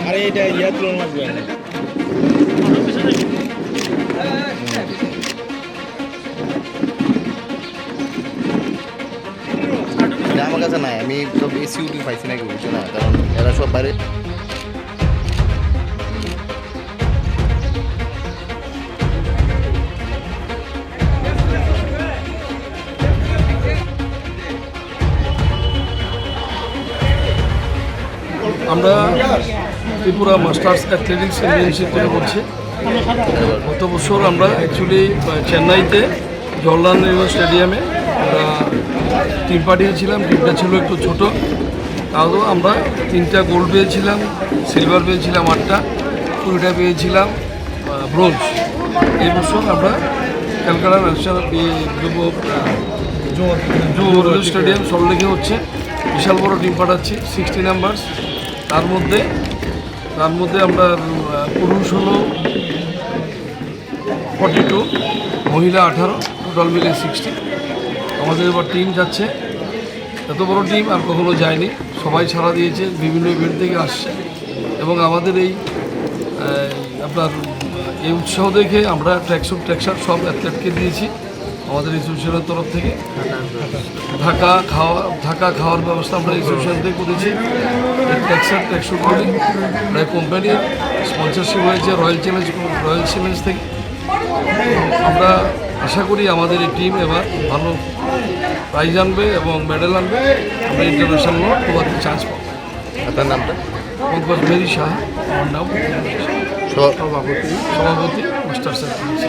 আরে এটা ইয়া তুলনা লাগবে আমার কাছে নাই, আমি তো বেশি উঠি পাইছি নাকি বুঝছো না, কারণ এরা সব বাইরে। আমরা ত্রিপুরা মাস্টার্স অ্যাথলেটিক্স চ্যাম্পিয়নশিপ করে বলছি। গত বছর আমরা অ্যাকচুয়ালি চেন্নাইতে জওহরলাল নেহরু স্টেডিয়ামে আমরা টিম পাঠিয়েছিলাম। টিমটা ছিল একটু ছোটো, তাও আমরা 3টা গোল্ড পেয়েছিলাম, সিলভার পেয়েছিলাম 8টা, 20টা পেয়েছিলাম ব্রোঞ্জ। এই বছর আমরা ক্যালকাটা ন্যাশনাল যুব স্টেডিয়াম সল্টলেকে হচ্ছে, বিশাল বড় টিম পাঠাচ্ছি 60 নাম্বারস। তার মধ্যে আমরা পুরুষ হলো 42, মহিলা 18, টোটাল মিলে 60। আমাদের এবার টিম যাচ্ছে, এত বড় টিম আর কখনো যায়নি। সবাই ছাড়া দিয়েছে, বিভিন্ন ইভেন্ট থেকে আসছে এবং আমাদের এই আপনার এই উৎসাহ দেখে আমরা ট্র্যাকস্যুট সব অ্যাথলেটকে দিয়েছি আমাদের ইনস্টিটিউশনের তরফ থেকে। থাকা খাওয়ার ব্যবস্থা আমরা ইনস্টিটিউশন থেকে করেছি। ট্র্যাকস্যুটগুলি প্রায় কোম্পানির স্পন্সরশিপ হয়েছে রয়্যাল চ্যালেঞ্জ থেকে। আমরা আশা করি আমাদের এই টিম এবার ভালো প্রাইজ আনবে এবং মেডেল আনবে, আমরা ইন্টারন্যাশনাল প্রবাদের চান্স পাবো। আপনার নামটা? পঙ্কজ মেরি সাহা আমার নাম, সভাপতি মাস্টার্স অ্যাথলেটিক্স।